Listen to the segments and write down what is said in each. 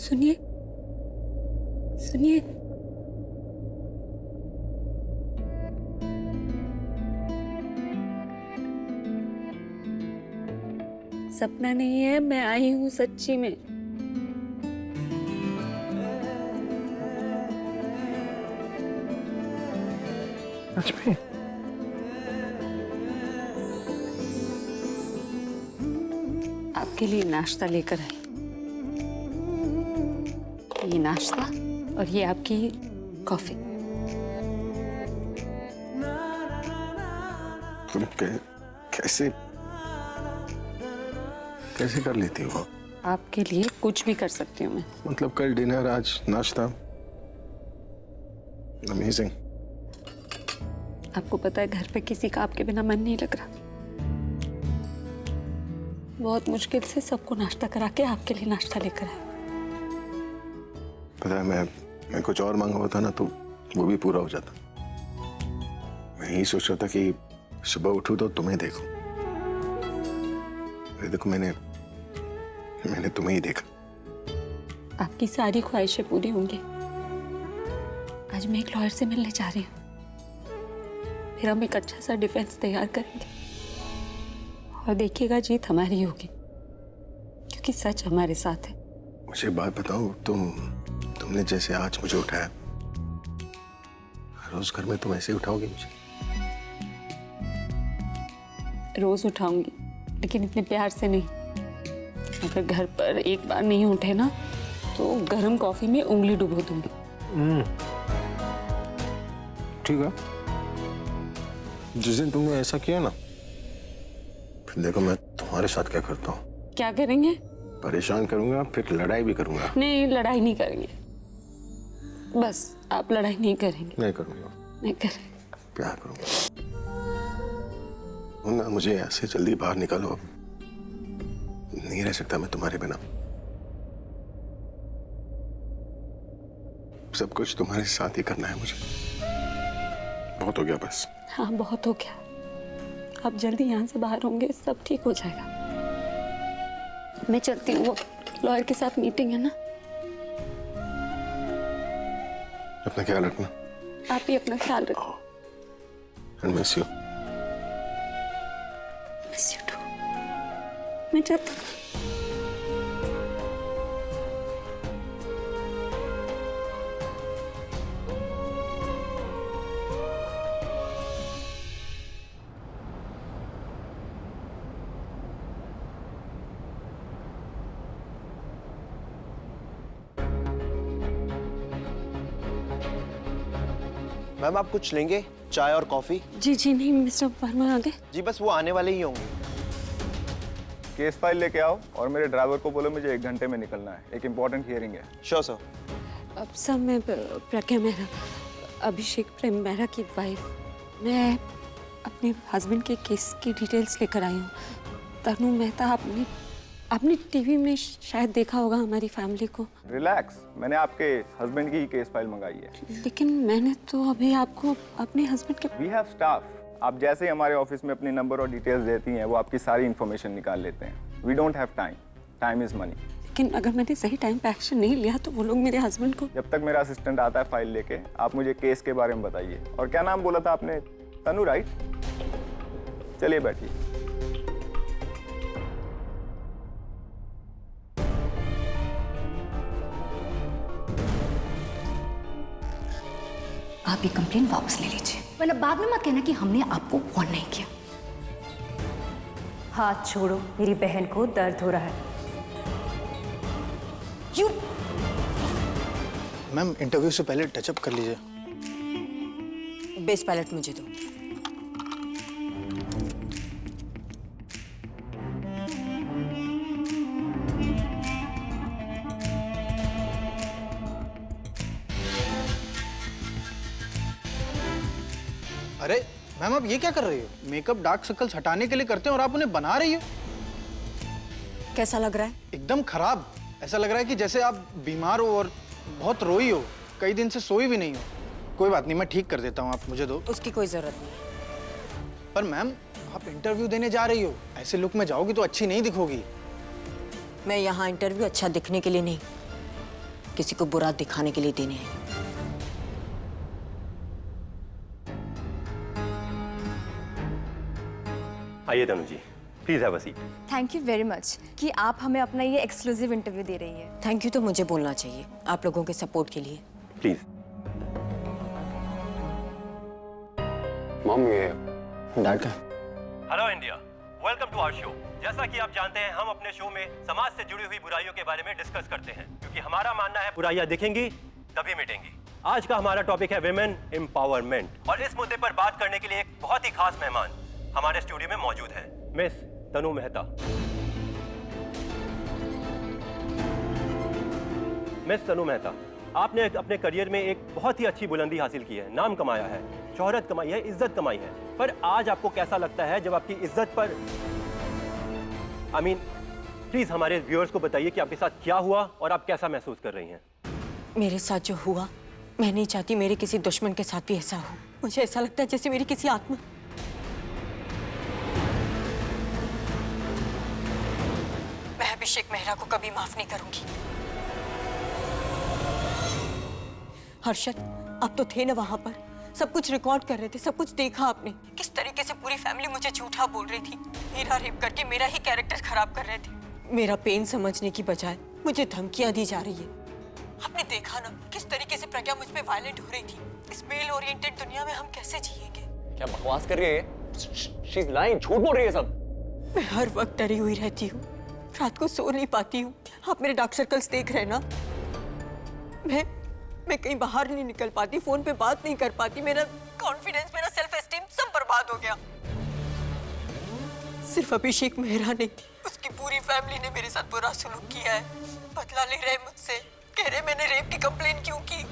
सुनिए सुनिए। सपना नहीं है, मैं आई हूँ सच्ची में। सच में? आपके लिए नाश्ता लेकर आई। ये नाश्ता और ये आपकी कॉफी। तुम कैसे कैसे कर लेती हो? आपके लिए कुछ भी कर सकती हूँ मैं। मतलब कल डिनर, आज नाश्ता। अमेजिंग। आपको पता है घर पे किसी का आपके बिना मन नहीं लग रहा। बहुत मुश्किल से सबको नाश्ता करा के आपके लिए नाश्ता लेकर आए। पता है मैं कुछ और मांगा होता ना तो वो भी पूरा हो जाता। मैं यही सोच रहा था कि सुबह उठूं तो तुम्हें देखूं। अरे देखो मैंने तुम्हें ही देखा। आपकी सारी ख्वाहिशें पूरी होंगी। आज मैं एक लॉयर से मिलने जा रही हूँ। फिर हम एक अच्छा सा डिफेंस तैयार करेंगे और देखिएगा जीत हमारी होगी, क्योंकि सच हमारे साथ है। मुझे बात बताओ, तुमने जैसे आज मुझे उठाया, रोज घर में तुम ऐसे उठाओगी मुझे? रोज उठाऊंगी, लेकिन इतने प्यार से नहीं। अगर घर पर एक बार नहीं उठे ना तो गर्म कॉफी में उंगली डुबो दूंगी। ठीक है। जिस दिन तुमने ऐसा किया ना, फिर देखो मैं तुम्हारे साथ क्या करता हूँ। क्या करेंगे? परेशान करूंगा, फिर लड़ाई भी करूंगा। नहीं, लड़ाई नहीं करेंगे। बस आप लड़ाई नहीं करेंगे। नहीं करूंगा। नहीं करेंगे। प्यार करूंगा। ना मुझे ऐसे जल्दी बाहर निकालो, अब नहीं रह सकता मैं तुम्हारे बिना। सब कुछ तुम्हारे साथ ही करना है मुझे। बहुत हो गया बस। हाँ, बहुत हो गया। आप जल्दी यहाँ से बाहर होंगे, सब ठीक हो जाएगा। मैं चलती हूँ, वो लॉयर के साथ मीटिंग है ना। अपना ख्याल रखना। आप ही अपना ख्याल रखो। I miss you. Miss you too. मैं चलती हूँ। मैम आप कुछ लेंगे? चाय और कॉफी? जी जी नहीं, मिस्टर वर्मा आ गए? जी बस वो आने वाले ही होंगे। केस फाइल लेके आओ और मेरे ड्राइवर को बोलो मुझे 1 घंटे में निकलना है। एक इम्पोर्टेंट हियरिंग है। Sure sir. अब सर, मैं प्रज्ञा मेहरा, अभिषेक प्रेम मेहरा की वाइफ। मैं अपने हस्बैंड के केस की डिटेल्स लेकर आई हूँ। तनु मेहता, आपने टीवी में शायद देखा होगा हमारी फैमिली को। रिलैक्स, मैंने आपके हस्बैंड की ही केस फाइल मंगाई है। लेकिन मैंने तो अभी आपको अपने हस्बैंड के... वी हैव स्टाफ। आप जैसे ही हमारे ऑफिस में अपनी नंबर और डिटेल्स देती हैं, वो आपकी सारी इन्फॉर्मेशन निकाल लेते हैं। We don't have time. Time is money. लेकिन अगर मैंने सही टाइम पे एक्शन नहीं लिया तो वो लोग मेरे हस्बैंड को... जब तक मेरा असिस्टेंट आता है फाइल लेके, आप मुझे केस के बारे में बताइए। और क्या नाम बोला था आपने? तनु, राइट? चलिए बैठिए। आप ये कंप्लेन वापस ले लीजिए, वरना बाद में मत कहना कि हमने आपको वार्न नहीं किया। हाथ छोड़ो, मेरी बहन को दर्द हो रहा है। यू मैम इंटरव्यू से पहले टचअप कर लीजिए। बेस पायलट मुझे दो। अरे मैम आप ये क्या कर रही हो? मेकअप डार्क सर्कल्स हटाने के लिए करते हैं और आप उन्हें बना रही हो। कैसा लग रहा है? एकदम खराब। ऐसा लग रहा है कि जैसे आप बीमार हो और बहुत रोई हो, कई दिन से सोई भी नहीं हो। कोई बात नहीं, मैं ठीक कर देता हूँ, आप मुझे दो। उसकी कोई जरूरत नहीं। पर मैम आप इंटरव्यू देने जा रही हो, ऐसे लुक में जाओगी तो अच्छी नहीं दिखोगी। मैं यहाँ इंटरव्यू अच्छा दिखने के लिए नहीं, किसी को बुरा दिखाने के लिए देने हैं। आइए Tanu ji, please have a seat. Thank you very much कि आप हमें अपना ये एक्सक्लूसिव इंटरव्यू दे रही है। थैंक यू तो मुझे बोलना चाहिए आप लोगों के सपोर्ट के लिए। प्लीज। मॉम, ये डैड का। Hello India, welcome to our show. जैसा कि आप जानते हैं, हम अपने शो में समाज से जुड़ी हुई बुराइयों के बारे में डिस्कस करते हैं, क्योंकि हमारा मानना है बुराइयां दिखेंगी तभी मिटेंगी। आज का हमारा टॉपिक है विमेन एम्पावरमेंट, और इस मुद्दे पर बात करने के लिए एक बहुत ही खास मेहमान हमारे स्टूडियो में मौजूद है, मिस तनु मेहता। मिस तनु मेहता, आपने अपने करियर में एक बहुत ही अच्छी बुलंदी हासिल की है, नाम कमाया है, शोहरत कमाई है, इज्जत कमाई है, पर आज आपको कैसा लगता है जब आपकी इज्जत पर प्लीज हमारे व्यूअर्स को बताइए कि आपके साथ क्या हुआ और आप कैसा महसूस कर रही हैं? मेरे साथ जो हुआ, मैं नहीं चाहती मेरे किसी दुश्मन के साथ भी ऐसा हो। मुझे ऐसा लगता है जैसे मेरी किसी आत्मा। मैं अभिषेक मेहरा को कभी माफ नहीं करूंगी। हर्षद, आप तो थे ना वहां पर, सब कुछ रिकॉर्ड कर रहे थे, सब कुछ देखा आपने। किस तरीके से पूरी फैमिली मुझे झूठा बोल रही थी, मेरा रेप करके मेरा ही कैरेक्टर खराब कर रहे थे। मेरा पेन समझने की बजाय मुझे धमकियां दी जा रही है। आपने देखा ना किस तरीके से प्रज्ञा मुझ पे वायलेंट हो रही थी। इस मेल ओरिएंटेड दुनिया में हम कैसे जिएंगे? क्या बकवास कर रही है? शी इज लाइंग, झूठ बोल रही है सब। मैं हर वक्त डरी हुई रहती हूँ, रात को सो नहीं पाती हूँ। आप मेरे डार्क सर्कल्स देख रहे हैं ना। मैं कहीं बाहर नहीं निकल पाती, फोन पे बात नहीं कर पाती। मेरा कॉन्फिडेंस, मेरा सेल्फ एस्टीम सब बर्बाद हो गया। सिर्फ अभिषेक मेहरा नहीं, उसकी पूरी फैमिली ने मेरे साथ बुरा सलूक किया है। बदला ले रहे मुझसे, कह रहे मैंने रेप की कंप्लेन क्यों की।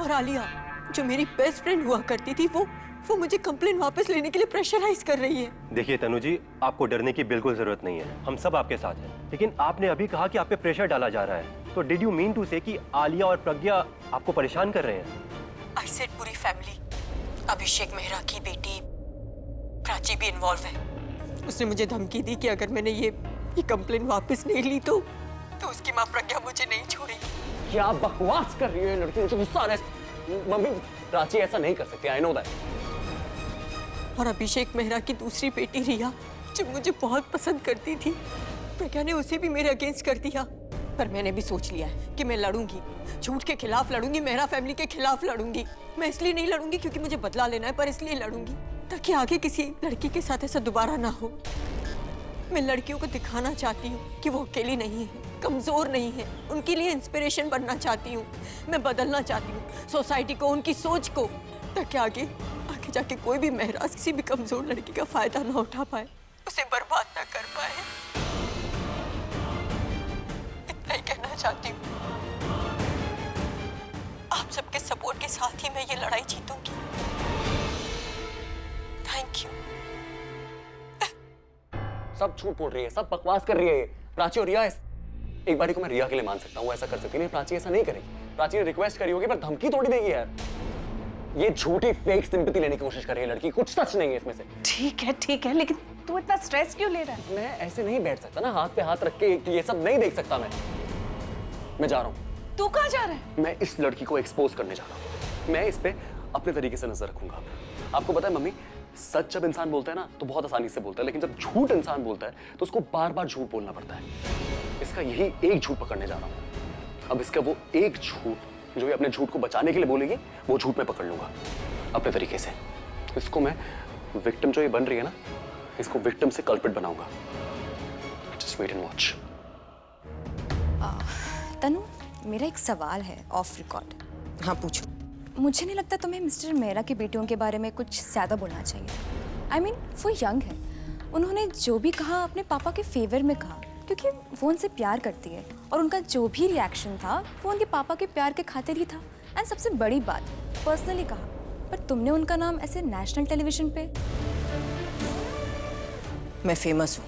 और आलिया, जो मेरी बेस्ट फ्रेंड हुआ करती थी, वो मुझे कंप्लेन वापस लेने के लिए प्रेशराइज कर रही है। देखिए तनु जी, आपको डरने की बिल्कुल जरूरत नहीं है, हम सब आपके साथ हैं। लेकिन आपने अभी कहा कि आप पे प्रेशर डाला जा रहा है, तो डिड यू मीन टू से कि आलिया और प्रज्ञा आपको परेशान कर रहे हैं? आई सेड पूरी फैमिली। अभिषेक मेहरा की बेटी प्राची भी इन्वॉल्व है। उसने मुझे धमकी दी कि अगर मैंने ये कंप्लेन वापस नहीं ली तो उसकी माँ प्रज्ञा मुझे नहीं छोड़ेगी। क्या बकवास कर रही है लड़की? मुझे गुस्सा आ रहा है। मम्मी, प्राची ऐसा नहीं कर सकती, आई नो दैट। और अभिषेक मेहरा की दूसरी बेटी रिया, जो मुझे बहुत पसंद करती थी, प्रज्ञा ने उसे भी मेरे अगेंस्ट कर दिया। पर मैंने भी सोच लिया है कि मैं लड़ूंगी, झूठ के खिलाफ लड़ूंगी, मेहरा फैमिली के खिलाफ लड़ूंगी। मैं इसलिए नहीं लड़ूंगी क्योंकि मुझे बदला लेना है, पर इसलिए लड़ूंगी ताकि आगे किसी लड़की के साथ ऐसा दोबारा ना हो। मैं लड़कियों को दिखाना चाहती हूँ कि वो अकेली नहीं है, कमजोर नहीं है, उनके लिए इंस्पिरेशन बनना चाहती हूँ। मैं बदलना चाहती हूँ सोसाइटी को, उनकी सोच को, ताकि आगे जाके कोई भी मेहरा किसी भी कमजोर लड़की का फायदा ना उठा पाए, उसे बर्बाद ना कर पाए। इतना ही कहना चाहती हूँ। आप सबके सपोर्ट के साथ ही मैं ये लड़ाई जीतूंगी। Thank you. सब झूठ बोल रही है, सब बकवास कर रही है। प्राची और रिया, एक बारी को मैं रिया के लिए मान सकता हूँ, ऐसा कर सकती नहीं। प्राची ऐसा नहीं करेगी। प्राची ने रिक्वेस्ट करी होगी, पर धमकी थोड़ी देगी यार। ये झूठी फेक सिंपैथी लेने की कोशिश कर रही है लड़की, कुछ सच नहीं है इसमें से। ठीक है, लेकिन तू इतना स्ट्रेस क्यों ले रहा है? मैं ऐसे नहीं बैठ सकता ना, हाथ पे हाथ रख के ये सब नहीं देख सकता मैं जा रहा हूँ। तू कहाँ जा रहा है? मैं इस लड़की को एक्सपोज करने जा रहा हूँ। मैं इस पे अपने तरीके से नजर रखूंगा। आपको पता है मम्मी, सच जब इंसान बोलता है ना तो बहुत आसानी से बोलता है, लेकिन जब झूठ इंसान बोलता है तो उसको बार बार झूठ बोलना पड़ता है। इसका यही एक झूठ पकड़ने जा रहा हूँ। अब इसका वो एक झूठ जो ये अपने झूठ को बचाने के लिए बोलेगी, वो झूठ मैं पकड़ लूंगा अपने तरीके से। इसको मैं विक्टिम जो ये बन रही है ना, इसको विक्टिम से कल्प्रिट बनाऊंगा। Just wait and watch. Tanu, मेरा एक सवाल है ऑफ रिकॉर्ड। हाँ पूछो। मुझे नहीं लगता तुम्हें मिस्टर मेहरा की बेटियों के बारे में कुछ ज्यादा बोलना चाहिए। I mean, वो यंग है, उन्होंने जो भी कहा अपने पापा के फेवर में कहा, क्योंकि वो उनसे प्यार करती है, और उनका जो भी रिएक्शन था वो उनके पापा के प्यार के खातिर ही था। एंड सबसे बड़ी बात, पर्सनली कहा, पर तुमने उनका नाम ऐसे नेशनल टेलीविजन पे। मैं फेमस हूँ,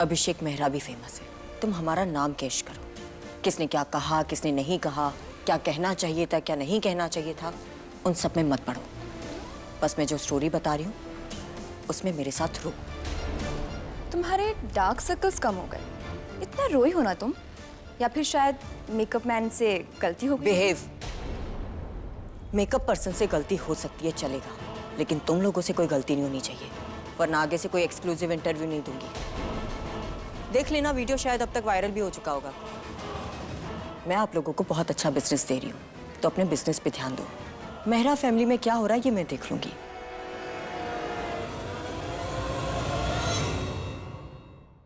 अभिषेक मेहरा भी फेमस है। तुम हमारा नाम कैश करो। किसने क्या कहा, किसने नहीं कहा, क्या कहना चाहिए था, क्या नहीं कहना चाहिए था, उन सब में मत पड़ो। बस मैं जो स्टोरी बता रही हूँ उसमें मेरे साथ रो। तुम्हारे डार्क सर्कल्स कम हो गए, इतना रोई हो ना तुम, या फिर शायद मेकअप मैन से गलती हो गई? बिहेव। मेकअप पर्सन से गलती हो सकती है, चलेगा, लेकिन तुम लोगों से कोई गलती नहीं होनी चाहिए, वरना आगे से कोई एक्सक्लूसिव इंटरव्यू नहीं दूंगी। देख लेना, वीडियो शायद अब तक वायरल भी हो चुका होगा। मैं आप लोगों को बहुत अच्छा बिजनेस दे रही हूँ, तो अपने बिजनेस पे ध्यान दो। मेहरा फैमिली में क्या हो रहा है ये मैं देख लूंगी।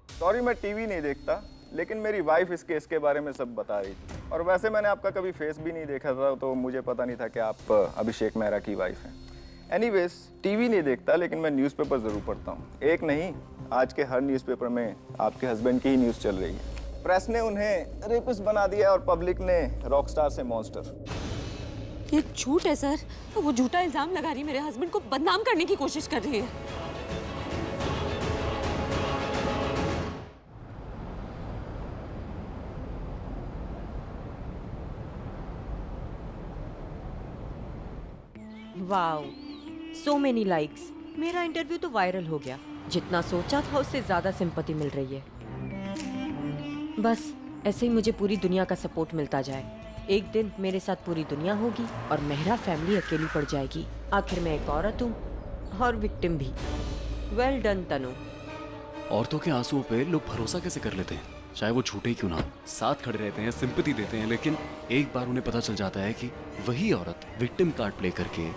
सॉरी, मैं टीवी नहीं देखता, लेकिन मेरी वाइफ इस केस के बारे में सब बता रही थी। और वैसे मैंने आपका कभी फेस भी नहीं देखा था, तो मुझे पता नहीं था कि आप अभिषेक मेहरा की वाइफ हैं। एनीवेज, टीवी नहीं देखता, लेकिन मैं न्यूज़पेपर ज़रूर पढ़ता हूँ। एक नहीं, आज के हर न्यूज़पेपर में आपके हस्बैंड की ही न्यूज़ चल रही है। प्रेस ने उन्हें रेपिस्ट बना दिया और पब्लिक ने रॉकस्टार से मॉन्स्टर। ये झूठ है सर, वो झूठा इल्जाम लगा रही है, मेरे हस्बैंड को बदनाम करने की कोशिश कर रही है। Wow, so many likes. मेरा इंटरव्यू तो वायरल हो गया। जितना सोचा था उससे ज्यादा सिंपैथी मिल रही है। बस ऐसे ही मुझे पूरी दुनिया का सपोर्ट मिलता जाए। एक दिन मेरे साथ पूरी दुनिया होगी और मेहरा फैमिली अकेली पड़ जाएगी। आखिर मैं एक औरत हूँ और विक्टिम भी। वेल डन तनु। औरतों के आंसुओं पे लोग भरोसा कैसे कर लेते हैं, चाहे वो झूठे ही क्यों ना। साथ खड़े रहते हैं, सिंपैथी देते हैं, लेकिन एक बार उन्हें पता चल जाता है कि वही औरत विक्टिम कार्ड प्ले करके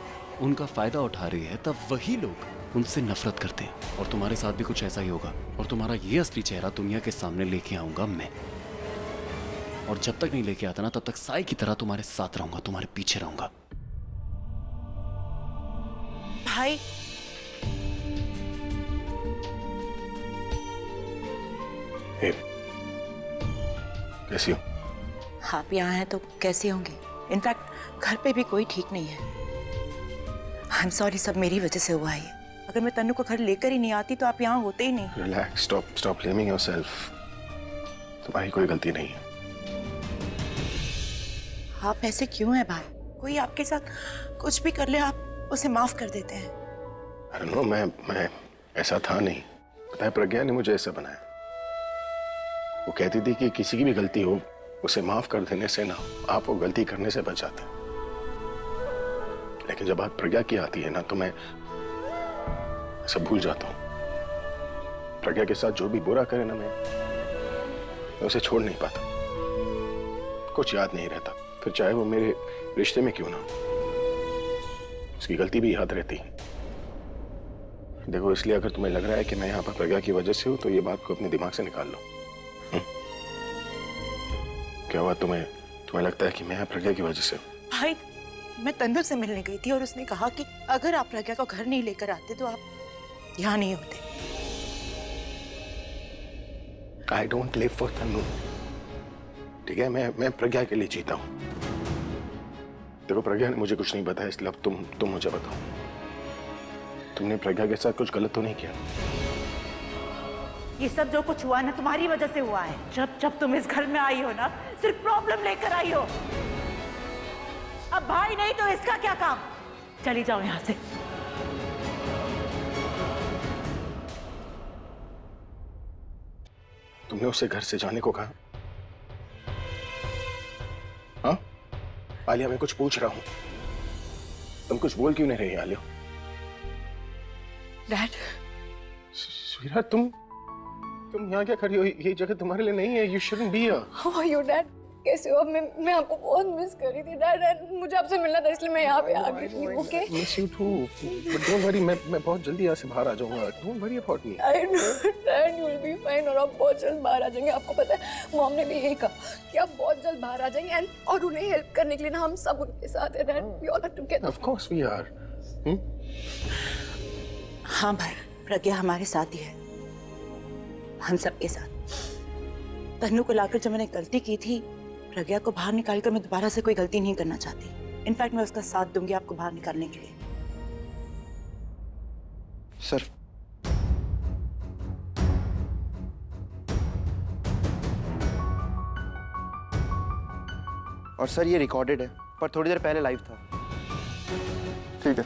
उनका फायदा उठा रही है, तब वही लोग उनसे नफरत करते हैं। और तुम्हारे साथ भी कुछ ऐसा ही होगा, और तुम्हारा ये असली चेहरा दुनिया के सामने लेके आऊंगा मैं। और जब तक नहीं लेके आता ना, तब तक साई की तरह तुम्हारे साथ रहूंगा, तुम्हारे पीछे रहूंगा। भाई, कैसी हो? आप यहाँ हैं तो कैसे होंगे? इनफैक्ट घर पे भी कोई ठीक नहीं है। आई एम सॉरी, सब मेरी वजह से हुआ है। अगर मैं तन्नू को घर लेकर ही नहीं आती तो आप यहाँ होते ही नहीं। Relax, stop blaming yourself. तुम्हारी कोई गलती नहीं है। आप ऐसे क्यों हैं भाई? कोई आपके साथ कुछ भी कर ले, आप उसे माफ कर देते हैं। I don't know, मैं ऐसा था नहीं। पता है, प्रज्ञा ने मुझे ऐसा बनाया। वो कहती थी कि किसी की भी गलती हो, उसे माफ कर देने से ना, आप वो गलती करने से बच जाते हैं। लेकिन जब बात प्रज्ञा की आती है ना, तो मैं सब भूल जाता हूँ। प्रज्ञा के साथ जो भी बुरा करे ना, मैं उसे छोड़ नहीं पाता। कुछ याद नहीं रहता, फिर चाहे वो मेरे रिश्ते में क्यों ना, उसकी गलती भी याद रहती है। देखो, इसलिए अगर तुम्हें लग रहा है कि मैं यहाँ पर प्रज्ञा की वजह से हूँ, तो ये बात को अपने दिमाग से निकाल लो। क्या हुआ? तुम्हें लगता है कि मैं प्रज्ञा की वजह से हूँ? भाई, मैं तन्नू से मिलने गई थी और उसने कहा कि अगर आप प्रज्ञा को घर नहीं लेकर आते तो आप यहाँ नहीं होते। I don't live for Tannu. ठीक है, मैं प्रज्ञा के लिए जीता हूँ। देखो, प्रज्ञा ने मुझे कुछ नहीं बताया, इसलिए अब तुम मुझे बताओ, तुमने प्रज्ञा के साथ कुछ गलत तो नहीं किया? ये सब जो कुछ हुआ ना, तुम्हारी वजह से हुआ है। जब तुम इस घर में आई हो ना, सिर्फ प्रॉब्लम लेकर आई हो। अब भाई नहीं तो इसका क्या काम? चली जाओ यहां से। तुमने उसे घर से जाने को कहा? हाँ आलिया, मैं कुछ पूछ रहा हूं, तुम कुछ बोल क्यों नहीं रही आलिया? डैड, स्वीटहार्ट, तुम यहाँ क्या कर रही हो? ये जगह तुम्हारे लिए नहीं है। You shouldn't be here. How are you dad? कैसे हो? मैं आपको बहुत मिस कर रही थी डैड। मुझे आपसे मिलना था, इसलिए मैं यहाँ पे आ गई थी। Okay, miss you too, but don't worry, मैं बहुत जल्दी यहाँ से बाहर आ जाऊंगा। Don't worry about me. I know dad, you will be fine और आप बहुत जल्द बाहर आ जाएंगे। आपको पता है, मॉम ने भी यही कहा कि आप बहुत जल्द बाहर आ जाएंगे, और उन्हें हेल्प करने के लिए ना हम सब उनके साथ हैं dad. We all are together. Of course we are. हाँ भाई, प्रज्ञा हमारे साथ ही है, हम सबके साथ। तन्नू को लाकर जब मैंने गलती की थी, प्रज्ञा को बाहर निकालकर मैं दोबारा से कोई गलती नहीं करना चाहती। इनफैक्ट मैं उसका साथ दूंगी आपको बाहर निकालने के लिए। सर, और सर ये रिकॉर्डेड है, पर थोड़ी देर पहले लाइव था। ठीक है।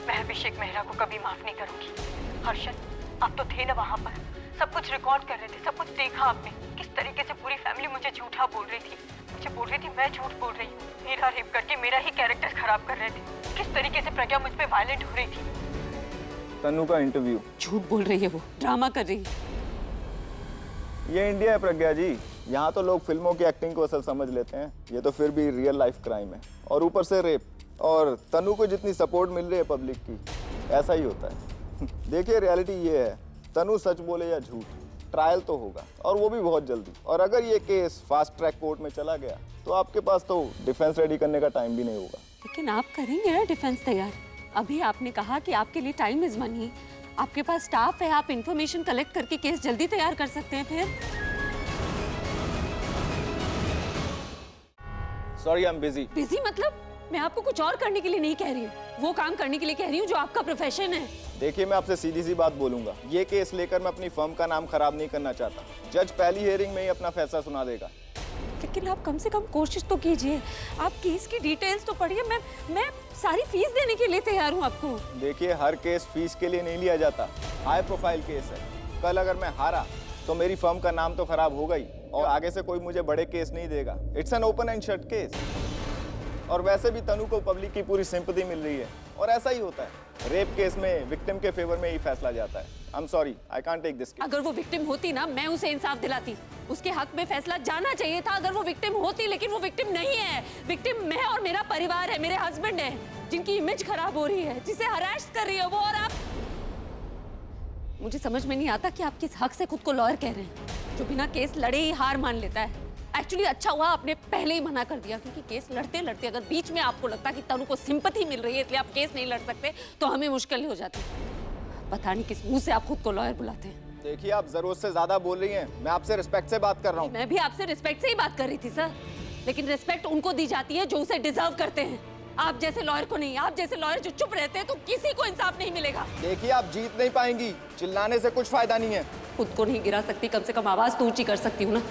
मैं अभिषेक मेहरा को कभी माफ नहीं करूंगी। हर्षद, आप तो थे ना वहां पर, सब कुछ रिकॉर्ड कर रहे थे, सब कुछ देखा आपने। किस तरीके से पूरी फैमिली मुझे झूठा बोल रही थी, मुझे बोल रही थी मैं झूठ बोल रही हूँ, मेरा रेप करके मेरा ही कैरेक्टर खराब कर रहे थे। किस तरीके से प्रज्ञा मुझ पे वायलेंट हो रही थी। तनु का इंटरव्यू। झूठ बोल रही है वो, ड्रामा कर रही है। ये इंडिया है प्रज्ञा जी, यहाँ तो लोग फिल्मों की एक्टिंग को असल समझ लेते हैं, ये तो फिर भी रियल लाइफ क्राइम है, और ऊपर से रेप। और तनु को जितनी सपोर्ट मिल रही है पब्लिक की, ऐसा ही होता है। देखिए रियलिटी ये है, तनु सच बोले या झूठ, ट्रायल तो होगा, और वो भी बहुत जल्दी। और अगर ये केस फास्ट ट्रैक कोर्ट में चला गया तो आपके पास तो डिफेंस रेडी करने का टाइम भी नहीं होगा। लेकिन आप करेंगे ना डिफेंस तैयार? अभी आपने कहा कि आपके लिए टाइम इज मनी, आपके पास स्टाफ है, आप इंफॉर्मेशन कलेक्ट करके केस जल्दी तैयार कर सकते हैं। फिर sorry I am busy. Busy मतलब? मैं आपको कुछ और करने के लिए नहीं कह रही हूँ, वो काम करने के लिए कह रही हूँ जो आपका प्रोफेशन है। देखिए मैं आपसे सीधी सी बात बोलूंगा, ये केस लेकर मैं अपनी फर्म का नाम खराब नहीं करना चाहता। जज पहली हियरिंग में ही अपना फैसला सुना देगा। लेकिन आप कम से कम कोशिश तो कीजिए, आप केस की डिटेल्स तो पढ़िए। मैं सारी फीस देने के लिए तैयार हूँ आपको। देखिए हर केस फीस के लिए नहीं लिया जाता, हाई प्रोफाइल केस है। कल अगर मैं हारा तो मेरी फर्म का नाम तो खराब होगा ही, और आगे से कोई मुझे बड़े केस नहीं देगा। It's an open and shut case. और वैसे भी तनु को पब्लिक की पूरी सिंपैथी मिल रही है, और ऐसा ही होता है। रेप केस में विक्टिम के फेवर में ही फैसला जाता है। I am sorry, I can't take this. अगर वो विक्टिम होती ना, मैं उसे इंसाफ दिलाती, उसके हक में फैसला जाना चाहिए था अगर वो विक्टिम होती। लेकिन वो विक्टिम नहीं है। विक्टिम मैं और मेरा परिवार है, मेरे हस्बैंड है, जिनकी इमेज खराब हो रही है, जिसे हरास कर रही है वो। और आप, मुझे समझ में नहीं आता कि आप किस हक से खुद को लॉयर कह रहे हैं, जो बिना केस लड़े ही हार मान लेता है। एक्चुअली अच्छा हुआ आपने पहले ही मना कर दिया, क्योंकि केस लड़ते लड़ते अगर बीच में आपको लगता कि तनु को सिंपैथी मिल रही है इसलिए आप केस नहीं लड़ सकते, तो हमें मुश्किल हो जाती। पता नहीं किस मुंह से आप खुद को लॉयर बुलाते हैं। देखिए आप जरूरत से ज्यादा बोल रही हैं, मैं आपसे रिस्पेक्ट से बात कर रहा हूँ। मैं भी आपसे रिस्पेक्ट से ही बात कर रही थी सर, लेकिन रिस्पेक्ट उनको दी जाती है जो उसे डिजर्व करते हैं, आप जैसे लॉयर को नहीं। आप जैसे लॉयर जो चुप रहते हैं तो किसी को इंसाफ नहीं मिलेगा। देखिए आप जीत नहीं पाएंगी, चिल्लाने से कुछ फायदा नहीं है। खुद को नहीं गिरा सकती, कम से कम आवाज तो ऊंची कर सकती हूँ ना।